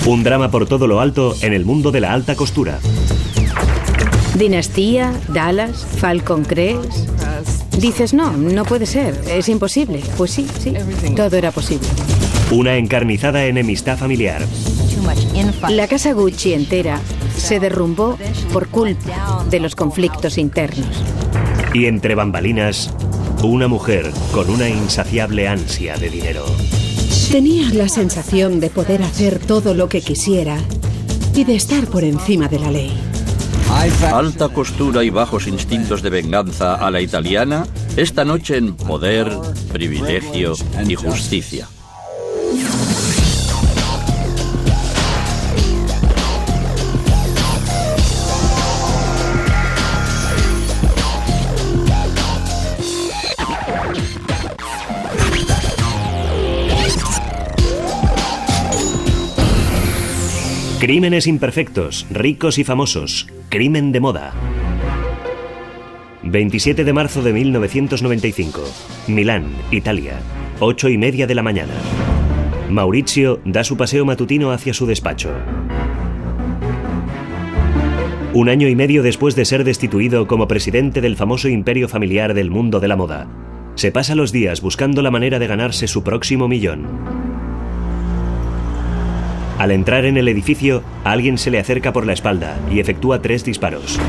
Un drama por todo lo alto en el mundo de la alta costura. Dinastía, Dallas, Falcon Crest. Dices, no puede ser, es imposible. Pues sí, todo era posible. Una encarnizada enemistad familiar. La casa Gucci entera se derrumbó por culpa de los conflictos internos. Y entre bambalinas, una mujer con una insaciable ansia de dinero. Tenía la sensación de poder hacer todo lo que quisiera y de estar por encima de la ley. Alta costura y bajos instintos de venganza a la italiana, esta noche en Poder, Privilegio y Justicia. Crímenes imperfectos, ricos y famosos. Crimen de moda. 27 de marzo de 1995. Milán, Italia. 8:30 de la mañana. Maurizio da su paseo matutino hacia su despacho. 1 año y medio después de ser destituido como presidente del famoso imperio familiar del mundo de la moda, se pasa los días buscando la manera de ganarse su próximo millón. Al entrar en el edificio, alguien se le acerca por la espalda y efectúa 3 disparos.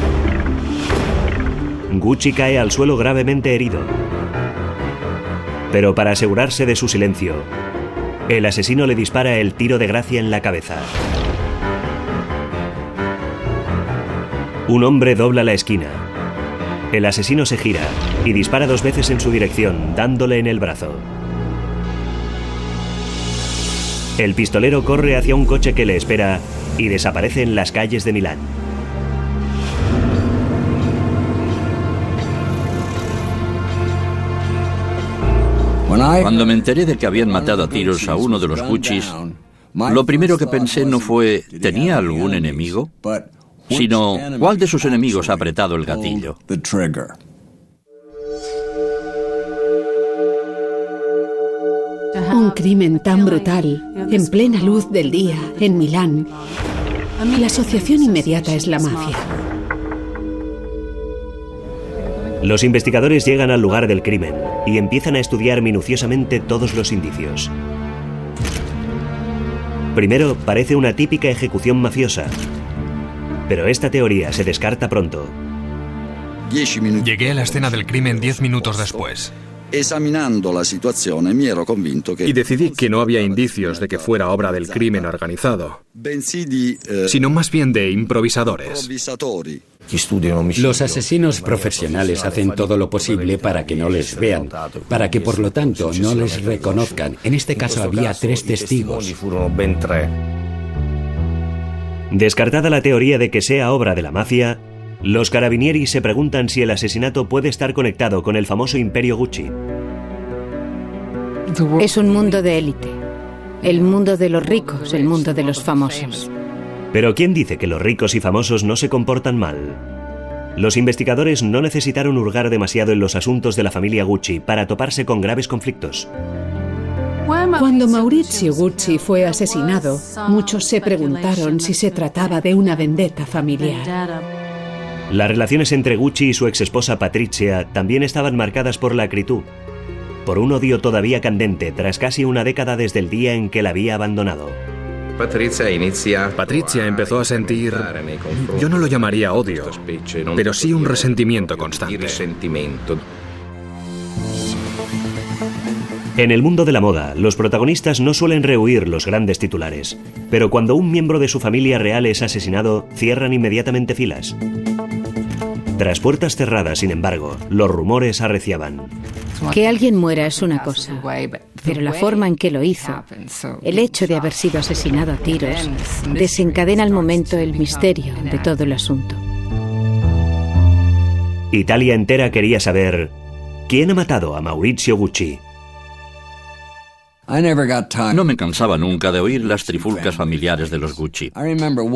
Gucci cae al suelo gravemente herido. Pero para asegurarse de su silencio, el asesino le dispara el tiro de gracia en la cabeza. Un hombre dobla la esquina. El asesino se gira y dispara 2 veces en su dirección, dándole en el brazo. El pistolero corre hacia un coche que le espera y desaparece en las calles de Milán. Cuando me enteré de que habían matado a tiros a uno de los Guccis, lo primero que pensé no fue ¿tenía algún enemigo?, sino ¿cuál de sus enemigos ha apretado el gatillo? Un crimen tan brutal, en plena luz del día, en Milán. La asociación inmediata es la mafia. Los investigadores llegan al lugar del crimen y empiezan a estudiar minuciosamente todos los indicios. Primero, parece una típica ejecución mafiosa, pero esta teoría se descarta pronto. Llegué a la escena del crimen 10 minutos después. Examinando la situación, me ero convinto que... Y decidí que no había indicios de que fuera obra del crimen organizado, sino más bien de improvisadores. Los asesinos profesionales hacen todo lo posible para que no les vean, para que por lo tanto no les reconozcan. En este caso había 3 testigos. Descartada la teoría de que sea obra de la mafia, los carabinieri se preguntan si el asesinato puede estar conectado con el famoso imperio Gucci. Es un mundo de élite. El mundo de los ricos, el mundo de los famosos. Pero ¿quién dice que los ricos y famosos no se comportan mal? Los investigadores no necesitaron hurgar demasiado en los asuntos de la familia Gucci para toparse con graves conflictos. Cuando Maurizio Gucci fue asesinado, muchos se preguntaron si se trataba de una vendetta familiar. Las relaciones entre Gucci y su exesposa Patrizia también estaban marcadas por la acritud, por un odio todavía candente tras casi una década desde el día en que la había abandonado. Patrizia empezó a sentir, yo no lo llamaría odio, pero sí un resentimiento constante. En el mundo de la moda, los protagonistas no suelen rehuir los grandes titulares, pero cuando un miembro de su familia real es asesinado, cierran inmediatamente filas. Tras puertas cerradas, sin embargo, los rumores arreciaban. Que alguien muera es una cosa, pero la forma en que lo hizo, el hecho de haber sido asesinado a tiros, desencadena al momento el misterio de todo el asunto. Italia entera quería saber quién ha matado a Maurizio Gucci. No me cansaba nunca de oír las trifulcas familiares de los Gucci.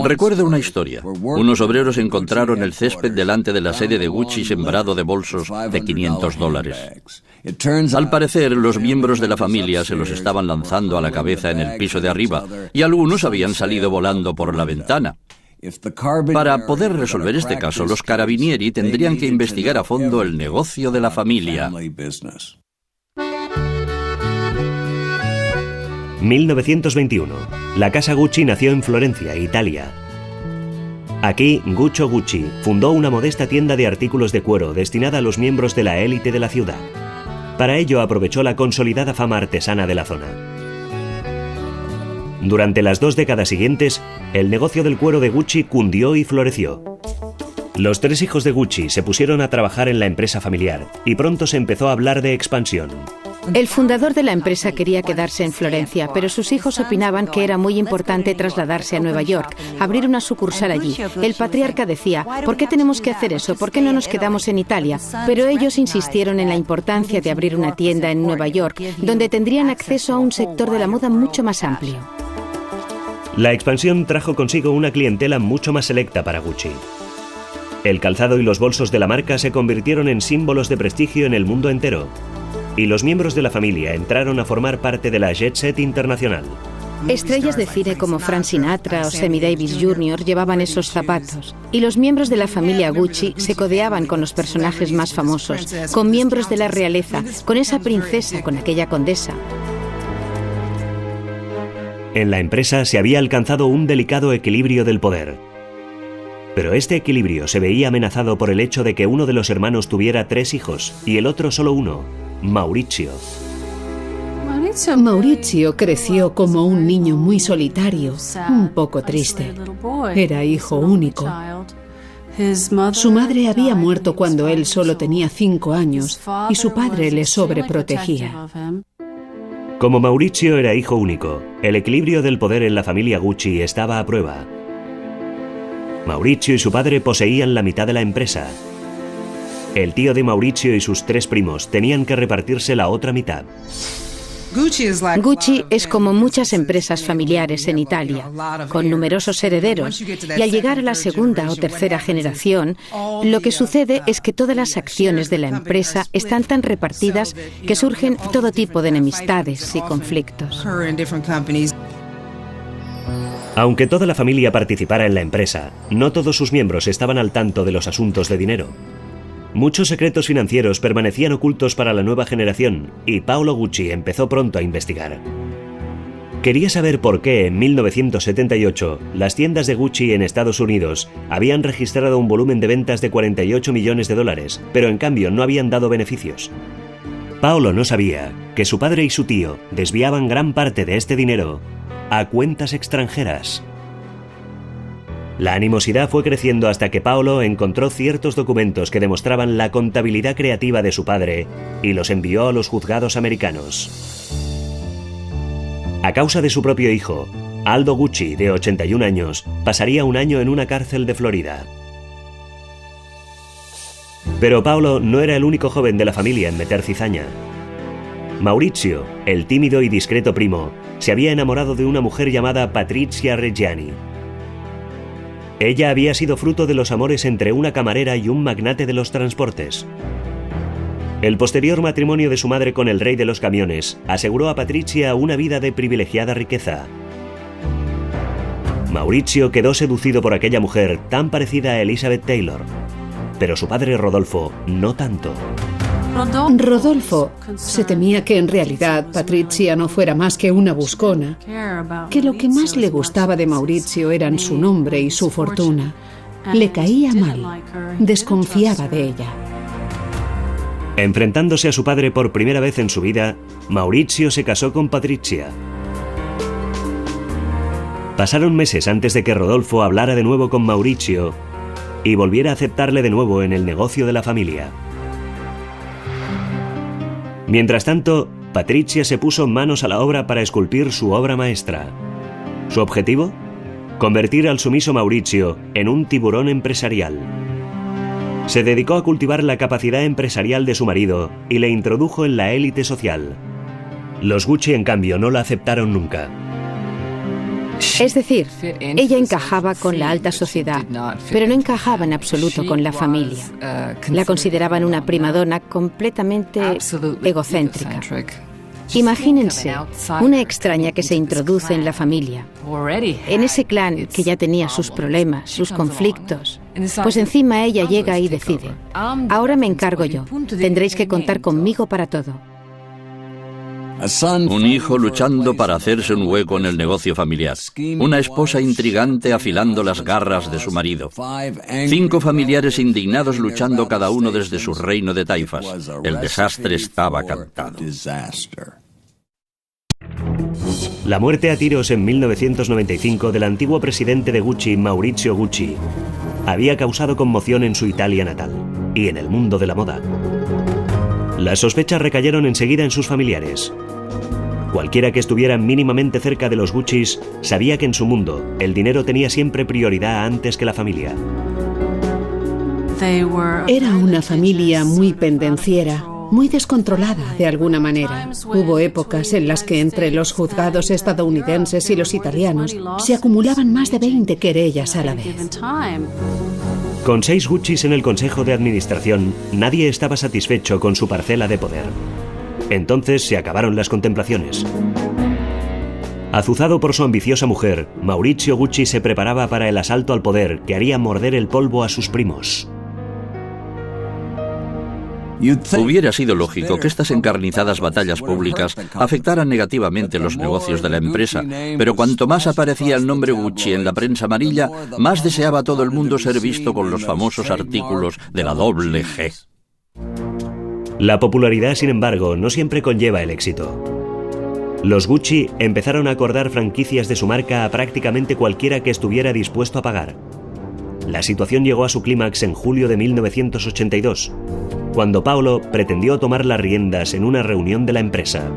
Recuerdo una historia. Unos obreros encontraron el césped delante de la sede de Gucci sembrado de bolsos de $500. Al parecer, los miembros de la familia se los estaban lanzando a la cabeza en el piso de arriba y algunos habían salido volando por la ventana. Para poder resolver este caso, los carabinieri tendrían que investigar a fondo el negocio de la familia. 1921. La casa Gucci nació en Florencia, Italia. Aquí, Guccio Gucci fundó una modesta tienda de artículos de cuero destinada a los miembros de la élite de la ciudad. Para ello aprovechó la consolidada fama artesana de la zona. Durante las 2 décadas siguientes, el negocio del cuero de Gucci cundió y floreció. Los 3 hijos de Gucci se pusieron a trabajar en la empresa familiar y pronto se empezó a hablar de expansión. El fundador de la empresa quería quedarse en Florencia, pero sus hijos opinaban que era muy importante trasladarse a Nueva York, abrir una sucursal allí. El patriarca decía, ¿por qué tenemos que hacer eso? ¿Por qué no nos quedamos en Italia? Pero ellos insistieron en la importancia de abrir una tienda en Nueva York, donde tendrían acceso a un sector de la moda mucho más amplio. La expansión trajo consigo una clientela mucho más selecta para Gucci. El calzado y los bolsos de la marca se convirtieron en símbolos de prestigio en el mundo entero. Y los miembros de la familia entraron a formar parte de la jet set internacional. Estrellas de cine como Frank Sinatra o Sammy Davis Jr. llevaban esos zapatos. Y los miembros de la familia Gucci se codeaban con los personajes más famosos, con miembros de la realeza, con esa princesa, con aquella condesa. En la empresa se había alcanzado un delicado equilibrio del poder. Pero este equilibrio se veía amenazado por el hecho de que uno de los hermanos tuviera 3 hijos y el otro solo uno, Maurizio. Maurizio creció como un niño muy solitario, un poco triste. Era hijo único. Su madre había muerto cuando él solo tenía 5 años y su padre le sobreprotegía. Como Maurizio era hijo único, el equilibrio del poder en la familia Gucci estaba a prueba. Maurizio y su padre poseían la mitad de la empresa. El tío de Maurizio y sus 3 primos tenían que repartirse la otra mitad. Gucci es como muchas empresas familiares en Italia, con numerosos herederos, y al llegar a la segunda o tercera generación, lo que sucede es que todas las acciones de la empresa están tan repartidas que surgen todo tipo de enemistades y conflictos. Aunque toda la familia participara en la empresa, no todos sus miembros estaban al tanto de los asuntos de dinero. Muchos secretos financieros permanecían ocultos para la nueva generación y Paolo Gucci empezó pronto a investigar. Quería saber por qué en 1978 las tiendas de Gucci en Estados Unidos habían registrado un volumen de ventas de $48 millones, pero en cambio no habían dado beneficios. Paolo no sabía que su padre y su tío desviaban gran parte de este dinero a cuentas extranjeras. La animosidad fue creciendo hasta que Paolo encontró ciertos documentos que demostraban la contabilidad creativa de su padre y los envió a los juzgados americanos. A causa de su propio hijo, Aldo Gucci, de 81 años, pasaría un año en una cárcel de Florida. Pero Paolo no era el único joven de la familia en meter cizaña. Maurizio, el tímido y discreto primo, se había enamorado de una mujer llamada Patrizia Reggiani. Ella había sido fruto de los amores entre una camarera y un magnate de los transportes. El posterior matrimonio de su madre con el rey de los camiones aseguró a Patrizia una vida de privilegiada riqueza. Maurizio quedó seducido por aquella mujer tan parecida a Elizabeth Taylor, pero su padre Rodolfo no tanto. Rodolfo se temía que en realidad Patrizia no fuera más que una buscona, que lo que más le gustaba de Maurizio eran su nombre y su fortuna. Le caía mal, desconfiaba de ella. Enfrentándose a su padre por primera vez en su vida, Maurizio se casó con Patrizia. Pasaron meses antes de que Rodolfo hablara de nuevo con Maurizio y volviera a aceptarle de nuevo en el negocio de la familia. Mientras tanto, Patrizia se puso manos a la obra para esculpir su obra maestra. ¿Su objetivo? Convertir al sumiso Maurizio en un tiburón empresarial. Se dedicó a cultivar la capacidad empresarial de su marido y le introdujo en la élite social. Los Gucci, en cambio, no la aceptaron nunca. Es decir, ella encajaba con la alta sociedad, pero no encajaba en absoluto con la familia. La consideraban una primadona completamente egocéntrica. Imagínense, una extraña que se introduce en la familia, en ese clan que ya tenía sus problemas, sus conflictos. Pues encima ella llega y decide: ahora me encargo yo, tendréis que contar conmigo para todo. Un hijo luchando para hacerse un hueco en el negocio familiar. Una esposa intrigante afilando las garras de su marido. 5 familiares indignados luchando cada uno desde su reino de taifas. El desastre estaba cantado. La muerte a tiros en 1995 del antiguo presidente de Gucci, Maurizio Gucci, había causado conmoción en su Italia natal y en el mundo de la moda. Las sospechas recayeron enseguida en sus familiares. Cualquiera que estuviera mínimamente cerca de los Guccis sabía que en su mundo el dinero tenía siempre prioridad antes que la familia. Era una familia muy pendenciera, muy descontrolada de alguna manera. Hubo épocas en las que entre los juzgados estadounidenses y los italianos se acumulaban más de 20 querellas a la vez. Con 6 Guccis en el consejo de administración, nadie estaba satisfecho con su parcela de poder. Entonces se acabaron las contemplaciones. Azuzado por su ambiciosa mujer, Maurizio Gucci se preparaba para el asalto al poder que haría morder el polvo a sus primos. Hubiera sido lógico que estas encarnizadas batallas públicas afectaran negativamente los negocios de la empresa, pero cuanto más aparecía el nombre Gucci en la prensa amarilla, más deseaba todo el mundo ser visto con los famosos artículos de la doble G. La popularidad, sin embargo, no siempre conlleva el éxito. Los Gucci empezaron a acordar franquicias de su marca a prácticamente cualquiera que estuviera dispuesto a pagar. La situación llegó a su clímax en julio de 1982, cuando Paolo pretendió tomar las riendas en una reunión de la empresa.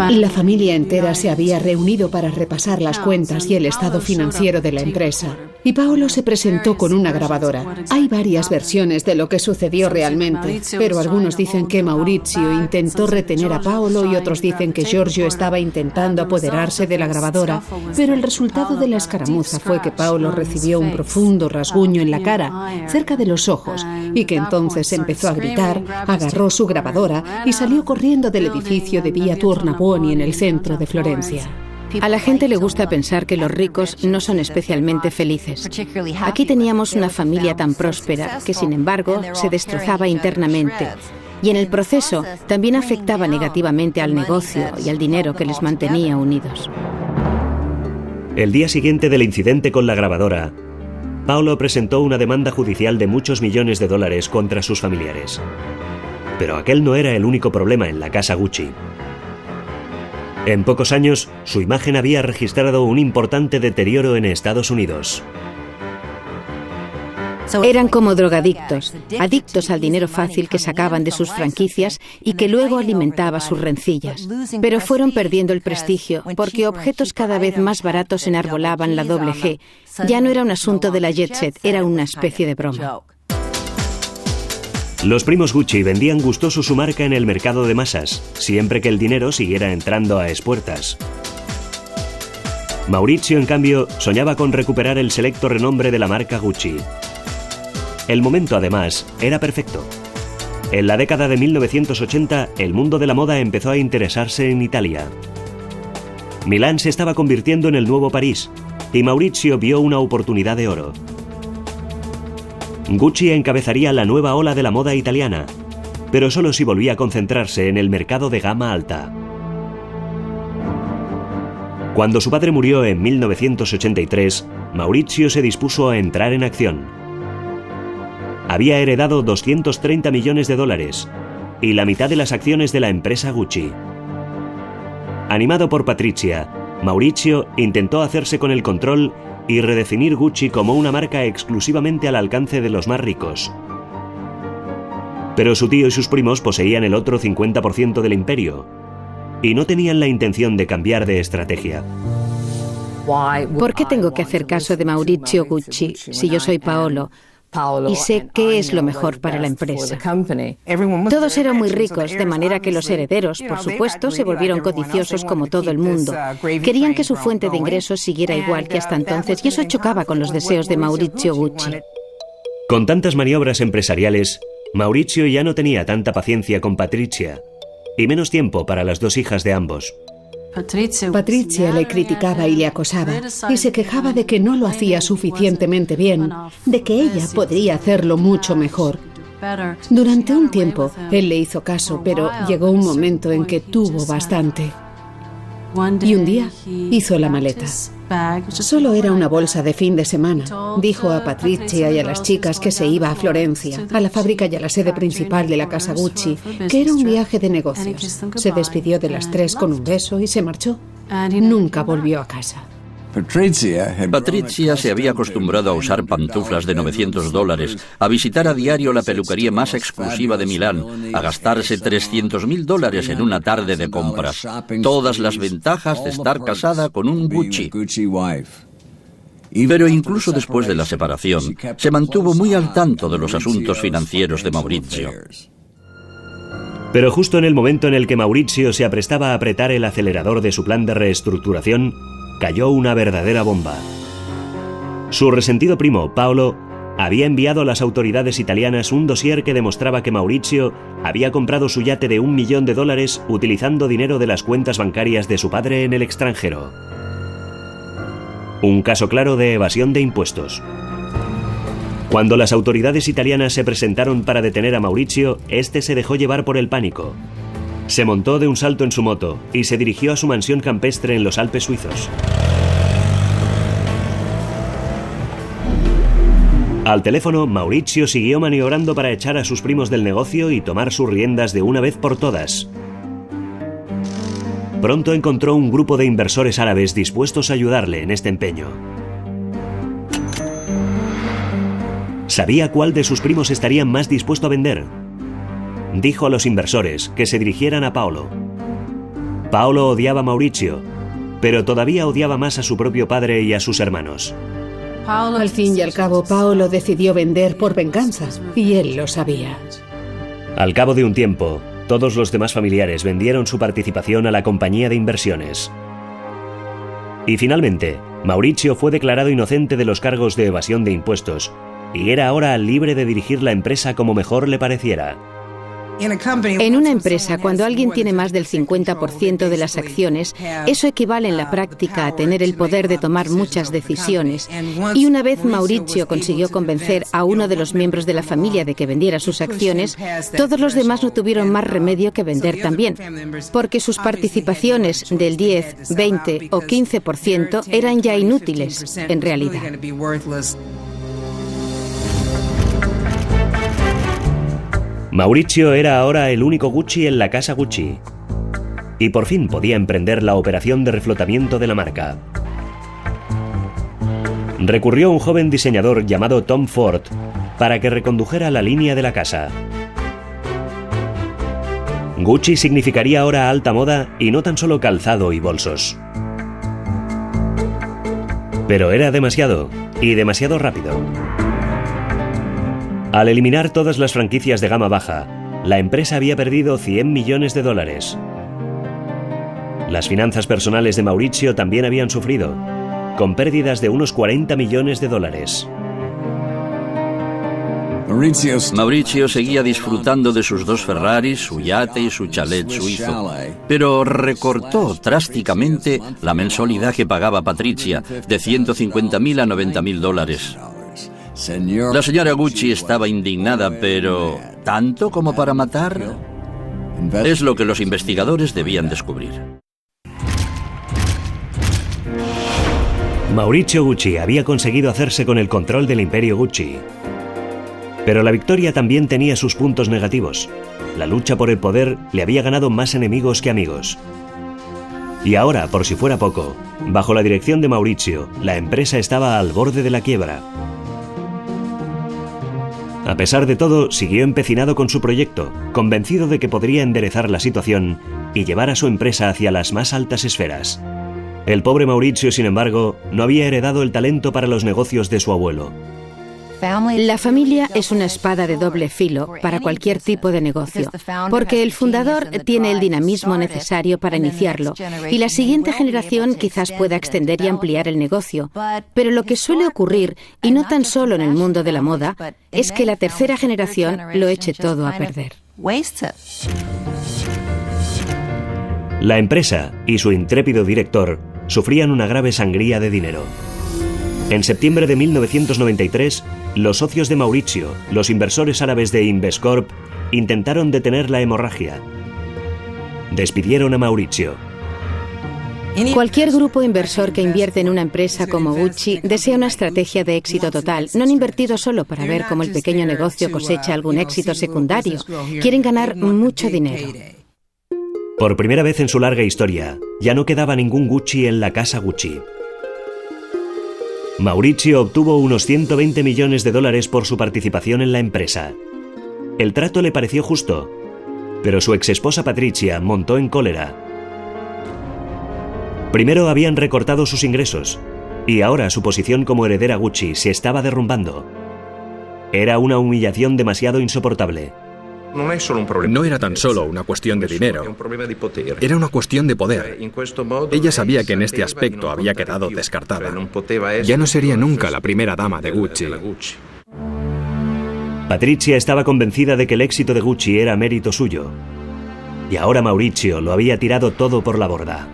La familia entera se había reunido para repasar las cuentas y el estado financiero de la empresa. Y Paolo se presentó con una grabadora. Hay varias versiones de lo que sucedió realmente, pero algunos dicen que Maurizio intentó retener a Paolo y otros dicen que Giorgio estaba intentando apoderarse de la grabadora, pero el resultado de la escaramuza fue que Paolo recibió un profundo rasguño en la cara, cerca de los ojos, y que entonces empezó a gritar, agarró su grabadora y salió corriendo del edificio de Via Tornabuoni en el centro de Florencia. A la gente le gusta pensar que los ricos no son especialmente felices. Aquí teníamos una familia tan próspera que, sin embargo, se destrozaba internamente. Y en el proceso también afectaba negativamente al negocio y al dinero que les mantenía unidos. El día siguiente del incidente con la grabadora, Paolo presentó una demanda judicial de muchos millones de dólares contra sus familiares. Pero aquel no era el único problema en la casa Gucci. En pocos años, su imagen había registrado un importante deterioro en Estados Unidos. Eran como drogadictos, adictos al dinero fácil que sacaban de sus franquicias y que luego alimentaba sus rencillas. Pero fueron perdiendo el prestigio porque objetos cada vez más baratos enarbolaban la doble G. Ya no era un asunto de la jet set, era una especie de broma. Los primos Gucci vendían gustoso su marca en el mercado de masas, siempre que el dinero siguiera entrando a espuertas. Maurizio, en cambio, soñaba con recuperar el selecto renombre de la marca Gucci. El momento, además, era perfecto. En la década de 1980, el mundo de la moda empezó a interesarse en Italia. Milán se estaba convirtiendo en el nuevo París, y Maurizio vio una oportunidad de oro. Gucci encabezaría la nueva ola de la moda italiana, pero solo si volvía a concentrarse en el mercado de gama alta. Cuando su padre murió en 1983, Maurizio se dispuso a entrar en acción. Había heredado 230 millones de dólares y la mitad de las acciones de la empresa Gucci. Animado por Patrizia, Maurizio intentó hacerse con el control y redefinir Gucci como una marca exclusivamente al alcance de los más ricos. Pero su tío y sus primos poseían el otro 50% del imperio y no tenían la intención de cambiar de estrategia. ¿Por qué tengo que hacer caso de Maurizio Gucci si yo soy Paolo? y sé qué es lo mejor para la empresa. Todos eran muy ricos, de manera que los herederos, por supuesto, se volvieron codiciosos como todo el mundo. Querían que su fuente de ingresos siguiera igual que hasta entonces, y eso chocaba con los deseos de Maurizio Gucci. Con tantas maniobras empresariales, Maurizio ya no tenía tanta paciencia con Patrizia, y menos tiempo para las dos hijas de ambos. Patricia le criticaba y le acosaba, y se quejaba de que no lo hacía suficientemente bien, de que ella podría hacerlo mucho mejor. Durante un tiempo, él le hizo caso, pero llegó un momento en que tuvo bastante. Y un día hizo la maleta. Solo era una bolsa de fin de semana. Dijo a Patricia y a las chicas que se iba a Florencia, a la fábrica y a la sede principal de la casa Gucci, que era un viaje de negocios. Se despidió de las tres con un beso y se marchó. Nunca volvió a casa. Patricia se había acostumbrado a usar pantuflas de $900, a visitar a diario la peluquería más exclusiva de Milán, a gastarse $300.000 en una tarde de compras. Todas las ventajas de estar casada con un Gucci. Pero incluso después de la separación, se mantuvo muy al tanto de los asuntos financieros de Maurizio. Pero justo en el momento en el que Maurizio se aprestaba a apretar el acelerador de su plan de reestructuración, cayó una verdadera bomba. Su resentido primo, Paolo, había enviado a las autoridades italianas un dossier que demostraba que Maurizio había comprado su yate de $1 millón utilizando dinero de las cuentas bancarias de su padre en el extranjero. Un caso claro de evasión de impuestos. Cuando las autoridades italianas se presentaron para detener a Maurizio, este se dejó llevar por el pánico. Se montó de un salto en su moto y se dirigió a su mansión campestre en los Alpes suizos. Al teléfono, Maurizio siguió maniobrando para echar a sus primos del negocio y tomar sus riendas de una vez por todas. Pronto encontró un grupo de inversores árabes dispuestos a ayudarle en este empeño. Sabía cuál de sus primos estarían más dispuesto a vender. Dijo a los inversores que se dirigieran a Paolo. Paolo odiaba a Maurizio, pero todavía odiaba más a su propio padre y a sus hermanos. Al fin y al cabo, Paolo decidió vender por venganza, y él lo sabía. Al cabo de un tiempo, todos los demás familiares vendieron su participación a la compañía de inversiones. Y finalmente, Maurizio fue declarado inocente de los cargos de evasión de impuestos, y era ahora libre de dirigir la empresa como mejor le pareciera. En una empresa, cuando alguien tiene más del 50% de las acciones, eso equivale en la práctica a tener el poder de tomar muchas decisiones. Y una vez Maurizio consiguió convencer a uno de los miembros de la familia de que vendiera sus acciones, todos los demás no tuvieron más remedio que vender también, porque sus participaciones del 10, 20 o 15% eran ya inútiles, en realidad. Maurizio era ahora el único Gucci en la casa Gucci. Y por fin podía emprender la operación de reflotamiento de la marca. Recurrió a un joven diseñador llamado Tom Ford para que recondujera la línea de la casa. Gucci significaría ahora alta moda y no tan solo calzado y bolsos. Pero era demasiado, y demasiado rápido. Al eliminar todas las franquicias de gama baja, la empresa había perdido $100 millones. Las finanzas personales de Maurizio también habían sufrido, con pérdidas de unos $40 millones. Maurizio seguía disfrutando de sus dos Ferraris, su yate y su chalet suizo, pero recortó drásticamente la mensualidad que pagaba Patricia, de $150.000 a $90.000. La señora Gucci estaba indignada, pero ¿tanto como para matar? Es lo que los investigadores debían descubrir. Maurizio Gucci había conseguido hacerse con el control del imperio Gucci. Pero la victoria también tenía sus puntos negativos. La lucha por el poder le había ganado más enemigos que amigos. Y ahora, por si fuera poco, bajo la dirección de Maurizio, la empresa estaba al borde de la quiebra. A pesar de todo, siguió empecinado con su proyecto, convencido de que podría enderezar la situación y llevar a su empresa hacia las más altas esferas. El pobre Maurizio, sin embargo, no había heredado el talento para los negocios de su abuelo. La familia es una espada de doble filo para cualquier tipo de negocio, porque el fundador tiene el dinamismo necesario para iniciarlo y la siguiente generación quizás pueda extender y ampliar el negocio. Pero lo que suele ocurrir, y no tan solo en el mundo de la moda, es que la tercera generación lo eche todo a perder. La empresa y su intrépido director sufrían una grave sangría de dinero. En septiembre de 1993, los socios de Mauricio, los inversores árabes de Investcorp, intentaron detener la hemorragia. Despidieron a Mauricio. Cualquier grupo inversor que invierte en una empresa como Gucci desea una estrategia de éxito total. No han invertido solo para ver cómo el pequeño negocio cosecha algún éxito secundario. Quieren ganar mucho dinero. Por primera vez en su larga historia, ya no quedaba ningún Gucci en la casa Gucci. Mauricio obtuvo unos 120 millones de dólares por su participación en la empresa. El trato le pareció justo, pero su exesposa Patricia montó en cólera. Primero habían recortado sus ingresos, y ahora su posición como heredera Gucci se estaba derrumbando. Era una humillación demasiado insoportable. No era tan solo una cuestión de dinero, era una cuestión de poder. Ella sabía que en este aspecto había quedado descartada. Ya no sería nunca la primera dama de Gucci. Patricia estaba convencida de que el éxito de Gucci era mérito suyo, y ahora Mauricio lo había tirado todo por la borda.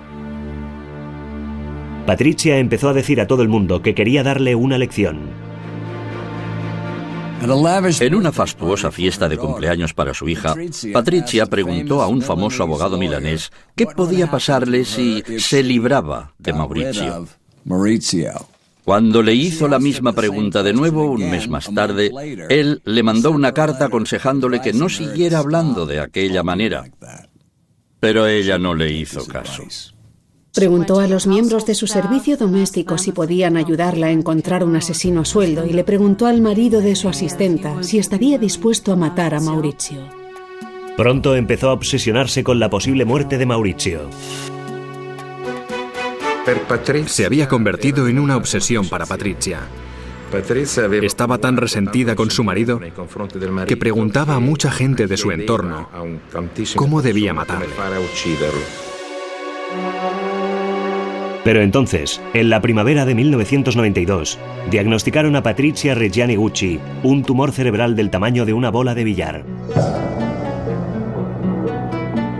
Patricia empezó a decir a todo el mundo que quería darle una lección. En una fastuosa fiesta de cumpleaños para su hija, Patricia preguntó a un famoso abogado milanés qué podía pasarle si se libraba de Mauricio. Cuando le hizo la misma pregunta de nuevo, un mes más tarde, él le mandó una carta aconsejándole que no siguiera hablando de aquella manera. Pero ella no le hizo caso. Preguntó a los miembros de su servicio doméstico si podían ayudarla a encontrar un asesino a sueldo y le preguntó al marido de su asistenta si estaría dispuesto a matar a Mauricio. Pronto empezó a obsesionarse con la posible muerte de Mauricio. Se había convertido en una obsesión para Patricia. Estaba tan resentida con su marido que preguntaba a mucha gente de su entorno cómo debía matarle. Pero entonces, en la primavera de 1992, diagnosticaron a Patricia Reggiani Gucci un tumor cerebral del tamaño de una bola de billar.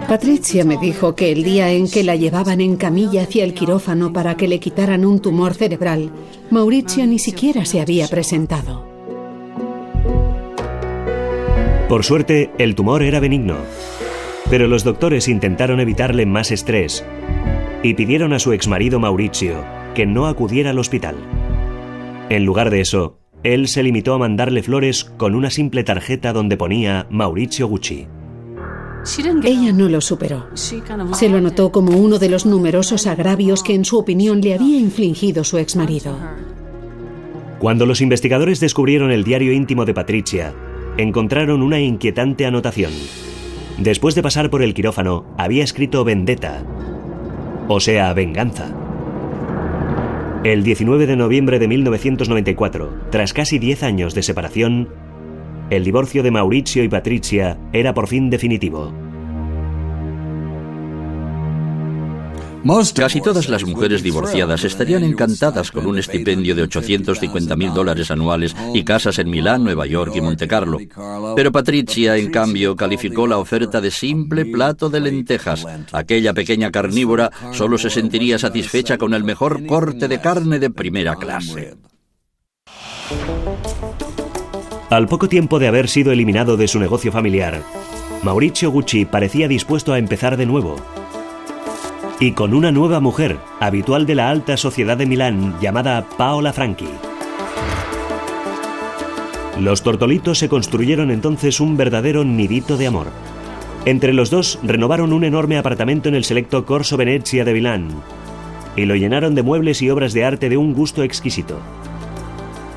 Patricia me dijo que el día en que la llevaban en camilla hacia el quirófano para que le quitaran un tumor cerebral, Mauricio ni siquiera se había presentado. Por suerte, el tumor era benigno, pero los doctores intentaron evitarle más estrés y pidieron a su exmarido Mauricio que no acudiera al hospital. En lugar de eso, él se limitó a mandarle flores con una simple tarjeta donde ponía Mauricio Gucci. Ella no lo superó. Se lo notó como uno de los numerosos agravios que en su opinión le había infligido su exmarido. Cuando los investigadores descubrieron el diario íntimo de Patricia, encontraron una inquietante anotación. Después de pasar por el quirófano, había escrito vendetta, o sea, venganza. El 19 de noviembre de 1994, tras casi 10 años de separación, el divorcio de Mauricio y Patricia era por fin definitivo. Casi todas las mujeres divorciadas estarían encantadas con un estipendio de $850.000 anuales y casas en Milán, Nueva York y Montecarlo. Pero Patricia, en cambio, calificó la oferta de simple plato de lentejas. Aquella pequeña carnívora solo se sentiría satisfecha con el mejor corte de carne de primera clase. Al poco tiempo de haber sido eliminado de su negocio familiar, Mauricio Gucci parecía dispuesto a empezar de nuevo. Y con una nueva mujer, habitual de la alta sociedad de Milán, llamada Paola Franchi. Los tortolitos se construyeron entonces un verdadero nidito de amor. Entre los dos renovaron un enorme apartamento en el selecto Corso Venezia de Milán y lo llenaron de muebles y obras de arte de un gusto exquisito.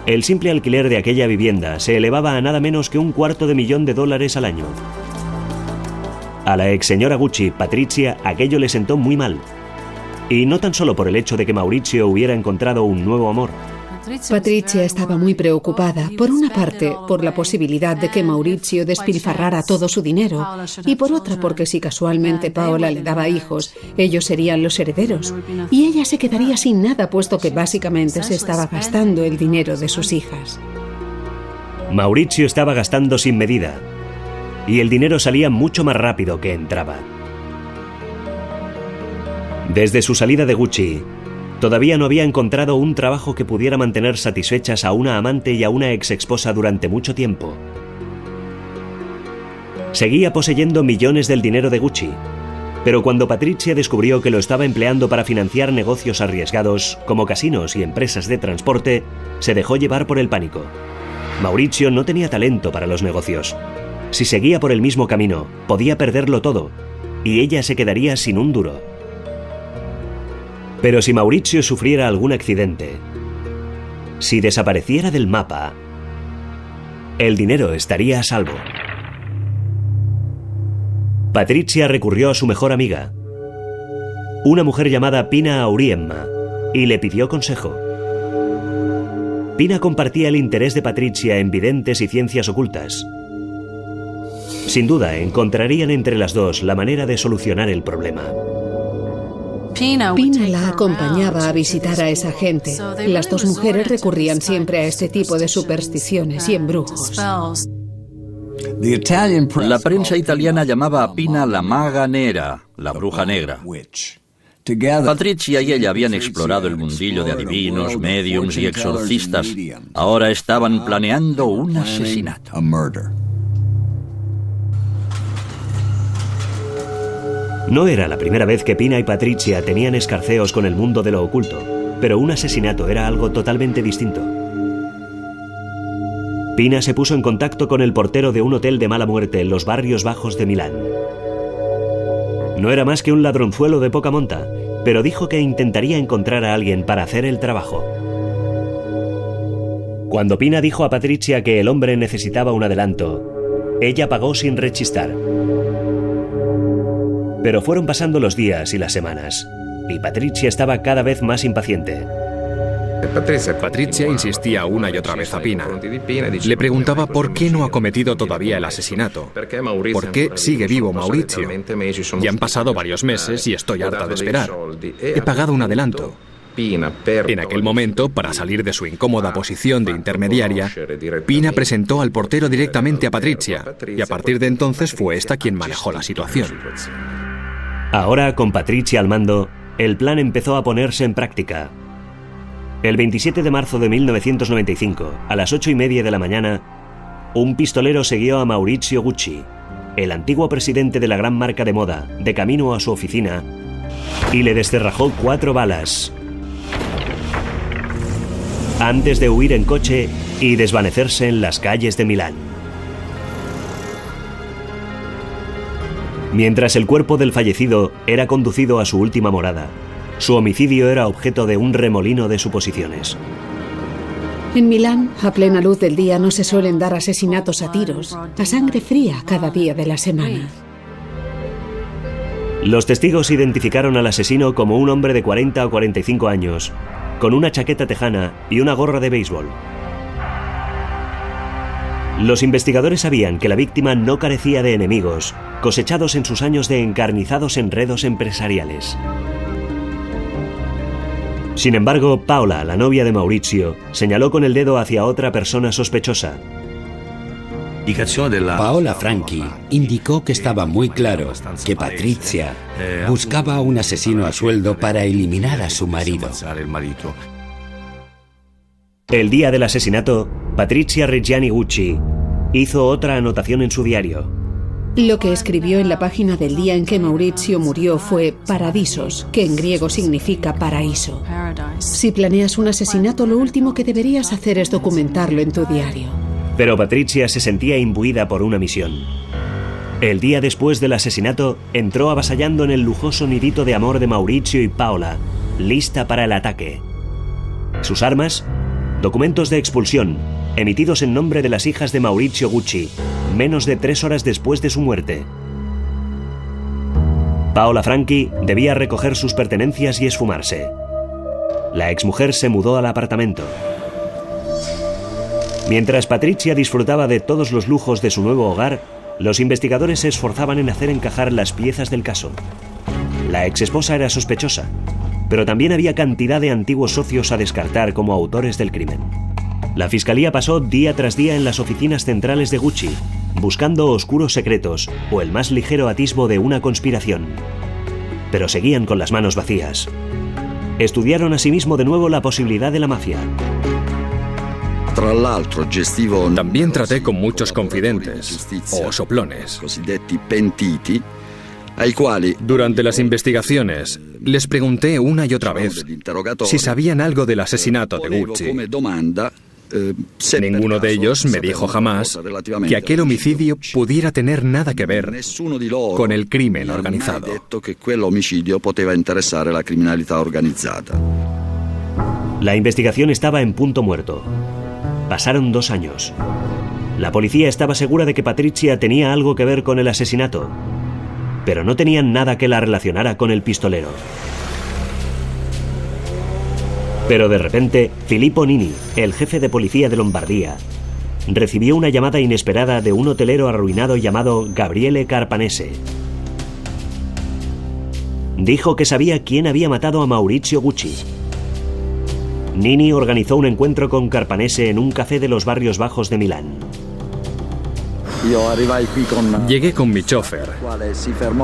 El simple alquiler de aquella vivienda se elevaba a nada menos que $250,000 al año. A la ex señora Gucci, Patricia, aquello le sentó muy mal. Y no tan solo por el hecho de que Mauricio hubiera encontrado un nuevo amor, Patrizia estaba muy preocupada, por una parte, por la posibilidad de que Maurizio despilfarrara todo su dinero, y por otra porque si casualmente Paola le daba hijos, ellos serían los herederos, y ella se quedaría sin nada, puesto que básicamente se estaba gastando el dinero de sus hijas. Maurizio estaba gastando sin medida, y el dinero salía mucho más rápido que entraba. Desde su salida de Gucci, todavía no había encontrado un trabajo que pudiera mantener satisfechas a una amante y a una ex-esposa durante mucho tiempo. Seguía poseyendo millones del dinero de Gucci, pero cuando Patrizia descubrió que lo estaba empleando para financiar negocios arriesgados como casinos y empresas de transporte, se dejó llevar por el pánico. Maurizio no tenía talento para los negocios. Si seguía por el mismo camino, podía perderlo todo, y ella se quedaría sin un duro. Pero si Maurizio sufriera algún accidente, si desapareciera del mapa, el dinero estaría a salvo. Patrizia recurrió a su mejor amiga, una mujer llamada Pina Auriemma, y le pidió consejo. Pina compartía el interés de Patrizia en videntes y ciencias ocultas. Sin duda, encontrarían entre las dos la manera de solucionar el problema. Pina la acompañaba a visitar a esa gente. Las dos mujeres recurrían siempre a este tipo de supersticiones y embrujos. La prensa italiana llamaba a Pina la maga nera, la bruja negra. Patrizia y ella habían explorado el mundillo de adivinos, médiums y exorcistas. Ahora estaban planeando un asesinato. No era la primera vez que Pina y Patrizia tenían escarceos con el mundo de lo oculto, pero un asesinato era algo totalmente distinto. Pina se puso en contacto con el portero de un hotel de mala muerte en los barrios bajos de Milán. No era más que un ladronzuelo de poca monta, pero dijo que intentaría encontrar a alguien para hacer el trabajo. Cuando Pina dijo a Patrizia que el hombre necesitaba un adelanto, ella pagó sin rechistar. Pero fueron pasando los días y las semanas, y Patrizia estaba cada vez más impaciente. Patrizia insistía una y otra vez a Pina. Le preguntaba por qué no ha cometido todavía el asesinato. ¿Por qué sigue vivo Maurizio? Ya han pasado varios meses y estoy harta de esperar. He pagado un adelanto. En aquel momento, para salir de su incómoda posición de intermediaria, Pina presentó al portero directamente a Patrizia, y a partir de entonces fue esta quien manejó la situación. Ahora, con Patrizia al mando, el plan empezó a ponerse en práctica. El 27 de marzo de 1995, a las 8:30 de la mañana, un pistolero siguió a Maurizio Gucci, el antiguo presidente de la gran marca de moda, de camino a su oficina, y le descerrajó 4 balas, antes de huir en coche y desvanecerse en las calles de Milán. Mientras el cuerpo del fallecido era conducido a su última morada, su homicidio era objeto de un remolino de suposiciones. En Milán, a plena luz del día, no se suelen dar asesinatos a tiros, a sangre fría cada día de la semana. Los testigos identificaron al asesino como un hombre de 40 o 45 años, con una chaqueta tejana y una gorra de béisbol. Los investigadores sabían que la víctima no carecía de enemigos, cosechados en sus años de encarnizados enredos empresariales. Sin embargo, Paola, la novia de Maurizio, señaló con el dedo hacia otra persona sospechosa. Paola Franchi indicó que estaba muy claro que Patrizia buscaba a un asesino a sueldo para eliminar a su marido. El día del asesinato, Patrizia Reggiani Gucci hizo otra anotación en su diario. Lo que escribió en la página del día en que Maurizio murió fue Paradisos, que en griego significa paraíso. Si planeas un asesinato, lo último que deberías hacer es documentarlo en tu diario. Pero Patrizia se sentía imbuida por una misión. El día después del asesinato, entró avasallando en el lujoso nidito de amor de Maurizio y Paola, lista para el ataque. Sus armas, documentos de expulsión, emitidos en nombre de las hijas de Maurizio Gucci, menos de 3 horas después de su muerte. Paola Franchi debía recoger sus pertenencias y esfumarse. La exmujer se mudó al apartamento. Mientras Patrizia disfrutaba de todos los lujos de su nuevo hogar, los investigadores se esforzaban en hacer encajar las piezas del caso. La exesposa era sospechosa, pero también había cantidad de antiguos socios a descartar como autores del crimen. La fiscalía pasó día tras día en las oficinas centrales de Gucci, buscando oscuros secretos o el más ligero atisbo de una conspiración. Pero seguían con las manos vacías. Estudiaron asimismo de nuevo la posibilidad de la mafia. También traté con muchos confidentes o soplones. Durante las investigaciones, les pregunté una y otra vez si sabían algo del asesinato de Gucci. Ninguno de ellos me dijo jamás que aquel homicidio pudiera tener nada que ver con el crimen organizado. La investigación estaba en punto muerto. Pasaron 2 años. La policía estaba segura de que Patrizia tenía algo que ver con el asesinato, pero no tenían nada que la relacionara con el pistolero. Pero de repente, Filippo Nini, el jefe de policía de Lombardía, recibió una llamada inesperada de un hotelero arruinado llamado Gabriele Carpanese. Dijo que sabía quién había matado a Maurizio Gucci. Nini organizó un encuentro con Carpanese en un café de los barrios bajos de Milán. Llegué con mi chofer,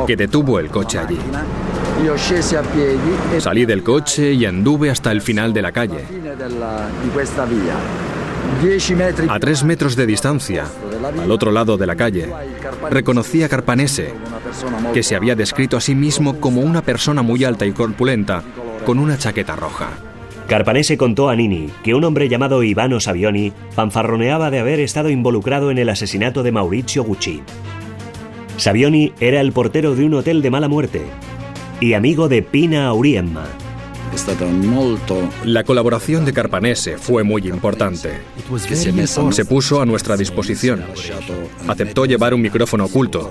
que detuvo el coche allí. Salí del coche y anduve hasta el final de la calle. A 3 metros de distancia, al otro lado de la calle, reconocí a Carpanese, que se había descrito a sí mismo como una persona muy alta y corpulenta, con una chaqueta roja. Carpanese contó a Nini que un hombre llamado Ivano Savioni fanfarroneaba de haber estado involucrado en el asesinato de Maurizio Gucci. Savioni era el portero de un hotel de mala muerte y amigo de Pina Auriemma. La colaboración de Carpanese fue muy importante. Se puso a nuestra disposición. Aceptó llevar un micrófono oculto.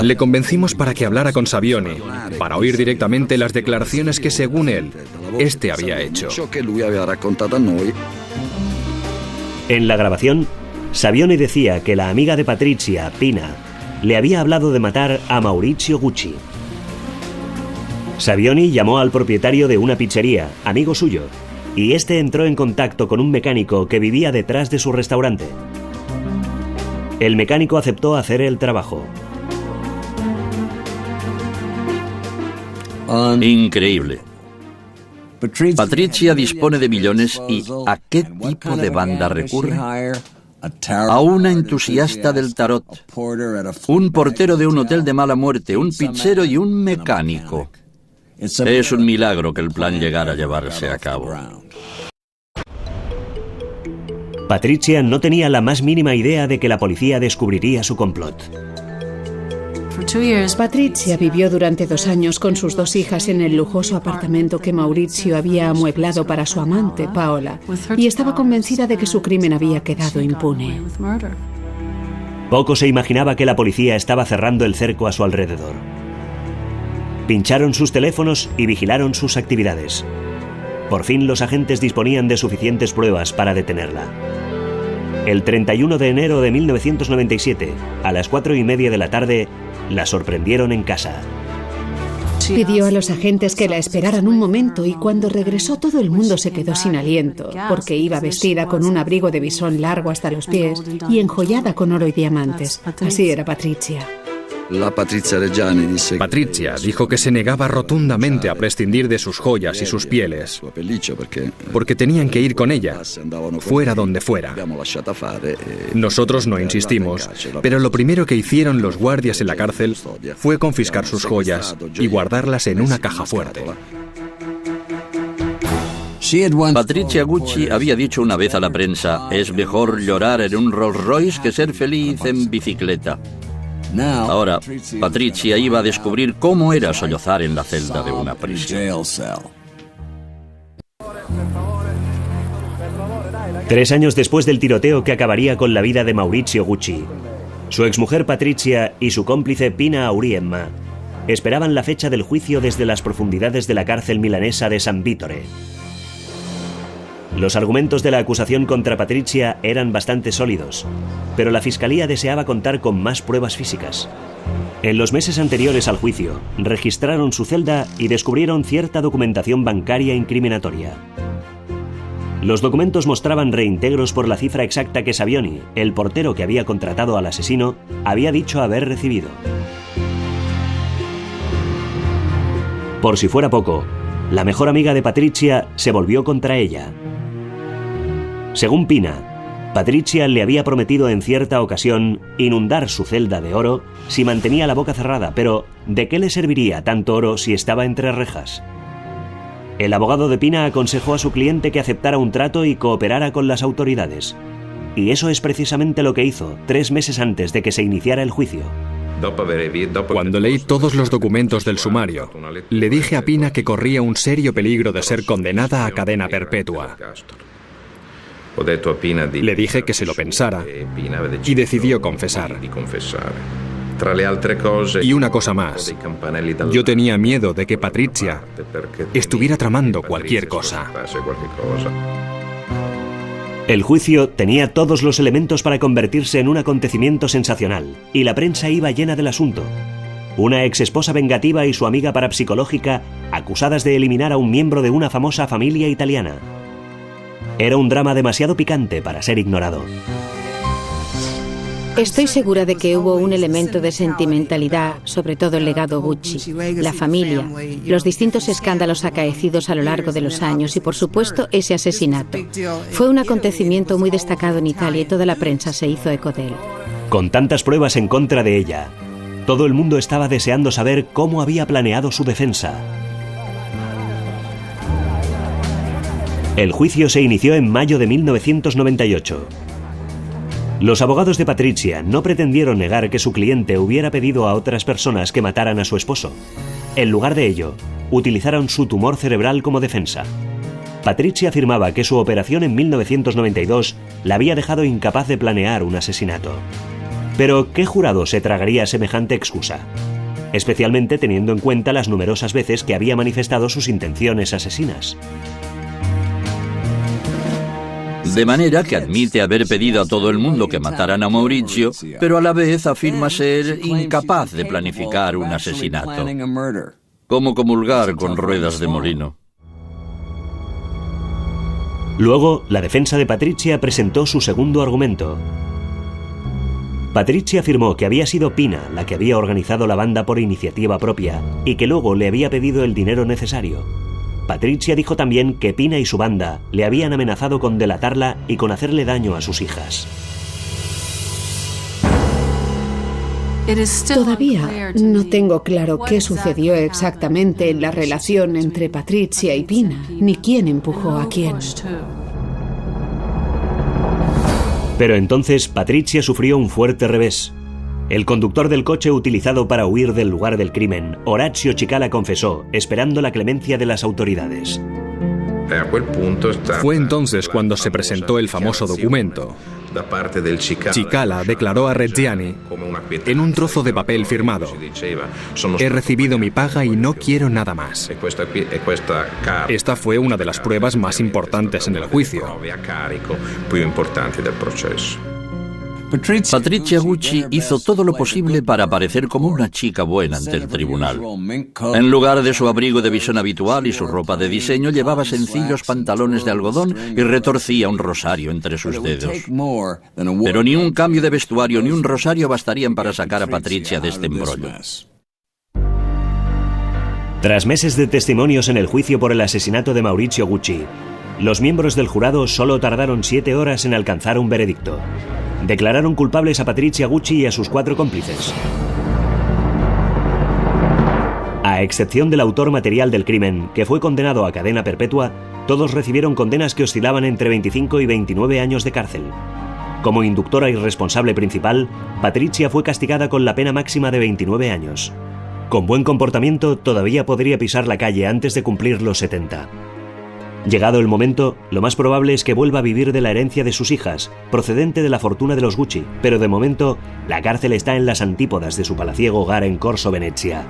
Le convencimos para que hablara con Savioni, para oír directamente las declaraciones que, según él, este había hecho. En la grabación, Savioni decía que la amiga de Patrizia, Pina, le había hablado de matar a Maurizio Gucci. Savioni llamó al propietario de una pizzería, amigo suyo, y este entró en contacto con un mecánico que vivía detrás de su restaurante. El mecánico aceptó hacer el trabajo. Increíble. Patrizia dispone de millones y ¿a qué tipo de banda recurre? A una entusiasta del tarot, un portero de un hotel de mala muerte, un pizzero y un mecánico. Es un milagro que el plan llegara a llevarse a cabo. Patrizia no tenía la más mínima idea de que la policía descubriría su complot. Patrizia vivió durante 2 años con sus 2 hijas en el lujoso apartamento que Maurizio había amueblado para su amante, Paola, y estaba convencida de que su crimen había quedado impune. Poco se imaginaba que la policía estaba cerrando el cerco a su alrededor. Pincharon sus teléfonos y vigilaron sus actividades. Por fin los agentes disponían de suficientes pruebas para detenerla. El 31 de enero de 1997, a las 4:30 de la tarde, la sorprendieron en casa. Pidió a los agentes que la esperaran un momento y cuando regresó todo el mundo se quedó sin aliento, porque iba vestida con un abrigo de visón largo hasta los pies y enjollada con oro y diamantes. Así era Patrizia. Patrizia dijo que se negaba rotundamente a prescindir de sus joyas y sus pieles, porque tenían que ir con ella, fuera donde fuera. Nosotros no insistimos, pero lo primero que hicieron los guardias en la cárcel fue confiscar sus joyas y guardarlas en una caja fuerte. Patrizia Gucci había dicho una vez a la prensa: es mejor llorar en un Rolls Royce que ser feliz en bicicleta. Ahora, Patrizia iba a descubrir cómo era sollozar en la celda de una prisión. 3 años después del tiroteo que acabaría con la vida de Maurizio Gucci, su exmujer Patrizia y su cómplice Pina Auriemma esperaban la fecha del juicio desde las profundidades de la cárcel milanesa de San Vittore. Los argumentos de la acusación contra Patrizia eran bastante sólidos, pero la fiscalía deseaba contar con más pruebas físicas. En los meses anteriores al juicio, registraron su celda y descubrieron cierta documentación bancaria incriminatoria. Los documentos mostraban reintegros por la cifra exacta que Savioni, el portero que había contratado al asesino, había dicho haber recibido. Por si fuera poco, la mejor amiga de Patrizia se volvió contra ella. Según Pina, Patrizia le había prometido en cierta ocasión inundar su celda de oro si mantenía la boca cerrada, pero ¿de qué le serviría tanto oro si estaba entre rejas? El abogado de Pina aconsejó a su cliente que aceptara un trato y cooperara con las autoridades. Y eso es precisamente lo que hizo 3 meses antes de que se iniciara el juicio. Cuando leí todos los documentos del sumario, le dije a Pina que corría un serio peligro de ser condenada a cadena perpetua. Le dije que se lo pensara y decidió confesar. Y una cosa más, yo tenía miedo de que Patrizia estuviera tramando cualquier cosa. El juicio tenía todos los elementos para convertirse en un acontecimiento sensacional, y la prensa iba llena del asunto. Una exesposa vengativa y su amiga parapsicológica acusadas de eliminar a un miembro de una famosa familia italiana. Era un drama demasiado picante para ser ignorado. Estoy segura de que hubo un elemento de sentimentalidad, sobre todo el legado Gucci, la familia, los distintos escándalos acaecidos a lo largo de los años y, por supuesto, ese asesinato. Fue un acontecimiento muy destacado en Italia y toda la prensa se hizo eco de él. Con tantas pruebas en contra de ella, todo el mundo estaba deseando saber cómo había planeado su defensa. El juicio se inició en mayo de 1998. Los abogados de Patrizia no pretendieron negar que su cliente hubiera pedido a otras personas que mataran a su esposo. En lugar de ello, utilizaron su tumor cerebral como defensa. Patrizia afirmaba que su operación en 1992 la había dejado incapaz de planear un asesinato. Pero, ¿qué jurado se tragaría semejante excusa? Especialmente teniendo en cuenta las numerosas veces que había manifestado sus intenciones asesinas. De manera que admite haber pedido a todo el mundo que mataran a Maurizio, pero a la vez afirma ser incapaz de planificar un asesinato. ¿Cómo comulgar con ruedas de molino? Luego, la defensa de Patrizia presentó su segundo argumento. Patrizia afirmó que había sido Pina la que había organizado la banda por iniciativa propia y que luego le había pedido el dinero necesario. Patrizia dijo también que Pina y su banda le habían amenazado con delatarla y con hacerle daño a sus hijas. Todavía no tengo claro qué sucedió exactamente en la relación entre Patrizia y Pina, ni quién empujó a quién. Pero entonces Patrizia sufrió un fuerte revés. El conductor del coche utilizado para huir del lugar del crimen, Orazio Cicala, confesó, esperando la clemencia de las autoridades. Fue entonces cuando se presentó el famoso documento. Cicala declaró a Reggiani en un trozo de papel firmado: he recibido mi paga y no quiero nada más. Esta fue una de las pruebas más importantes en el juicio. Patrizia Gucci hizo todo lo posible para parecer como una chica buena ante el tribunal. En lugar de su abrigo de visón habitual y su ropa de diseño, llevaba sencillos pantalones de algodón y retorcía un rosario entre sus dedos. Pero ni un cambio de vestuario ni un rosario bastarían para sacar a Patrizia de este embrollo. Tras meses de testimonios en el juicio por el asesinato de Maurizio Gucci, los miembros del jurado solo tardaron 7 horas en alcanzar un veredicto. Declararon culpables a Patrizia Gucci y a sus 4 cómplices. A excepción del autor material del crimen, que fue condenado a cadena perpetua, todos recibieron condenas que oscilaban entre 25 y 29 años de cárcel. Como inductora y responsable principal, Patrizia fue castigada con la pena máxima de 29 años. Con buen comportamiento, todavía podría pisar la calle antes de cumplir los 70. Llegado el momento, lo más probable es que vuelva a vivir de la herencia de sus hijas, procedente de la fortuna de los Gucci, pero de momento, la cárcel está en las antípodas de su palaciego hogar en Corso Venezia.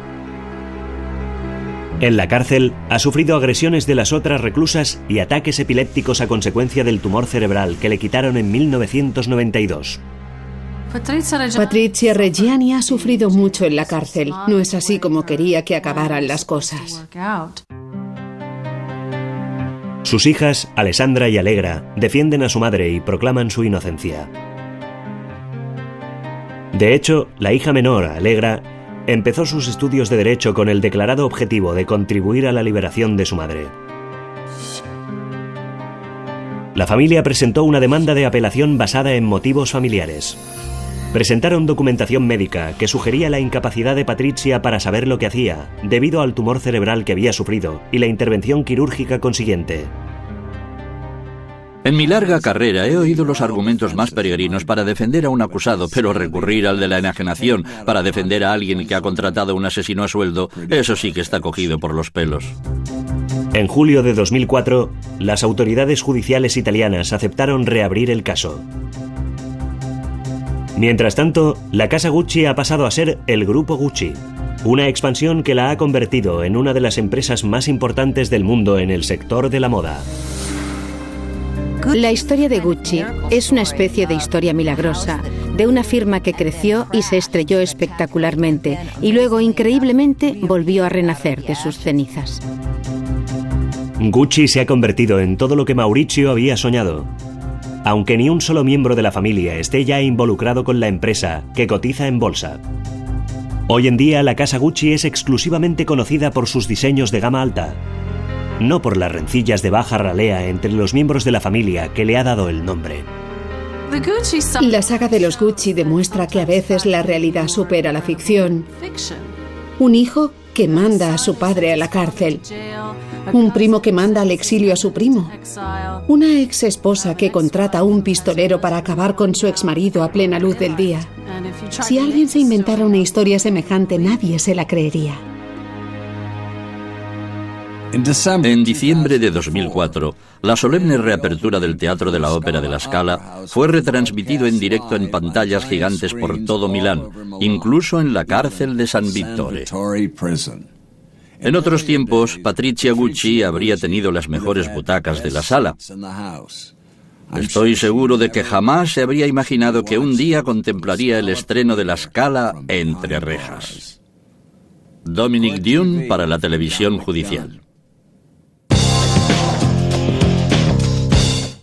En la cárcel ha sufrido agresiones de las otras reclusas y ataques epilépticos a consecuencia del tumor cerebral que le quitaron en 1992. Patrizia Reggiani ha sufrido mucho en la cárcel. No es así como quería que acabaran las cosas. Sus hijas, Alessandra y Allegra, defienden a su madre y proclaman su inocencia. De hecho, la hija menor, Allegra, empezó sus estudios de Derecho con el declarado objetivo de contribuir a la liberación de su madre. La familia presentó una demanda de apelación basada en motivos familiares. Presentaron documentación médica que sugería la incapacidad de Patrizia para saber lo que hacía, debido al tumor cerebral que había sufrido y la intervención quirúrgica consiguiente. En mi larga carrera he oído los argumentos más peregrinos para defender a un acusado, pero recurrir al de la enajenación para defender a alguien que ha contratado a un asesino a sueldo, eso sí que está cogido por los pelos. En julio de 2004, las autoridades judiciales italianas aceptaron reabrir el caso. Mientras tanto, la casa Gucci ha pasado a ser el Grupo Gucci, una expansión que la ha convertido en una de las empresas más importantes del mundo en el sector de la moda. La historia de Gucci es una especie de historia milagrosa, de una firma que creció y se estrelló espectacularmente, y luego, increíblemente, volvió a renacer de sus cenizas. Gucci se ha convertido en todo lo que Maurizio había soñado. Aunque ni un solo miembro de la familia esté ya involucrado con la empresa, que cotiza en bolsa. Hoy en día, la casa Gucci es exclusivamente conocida por sus diseños de gama alta, no por las rencillas de baja ralea entre los miembros de la familia que le ha dado el nombre. La saga de los Gucci demuestra que a veces la realidad supera la ficción. Un hijo que manda a su padre a la cárcel. Un primo que manda al exilio a su primo. Una ex esposa que contrata a un pistolero para acabar con su exmarido a plena luz del día. Si alguien se inventara una historia semejante, nadie se la creería. En diciembre de 2004, la solemne reapertura del Teatro de la Ópera de la Scala fue retransmitido en directo en pantallas gigantes por todo Milán, incluso en la cárcel de San Vittore. En otros tiempos, Patrizia Gucci habría tenido las mejores butacas de la sala. Estoy seguro de que jamás se habría imaginado que un día contemplaría el estreno de la Scala entre rejas. Dominic Dune para la televisión judicial.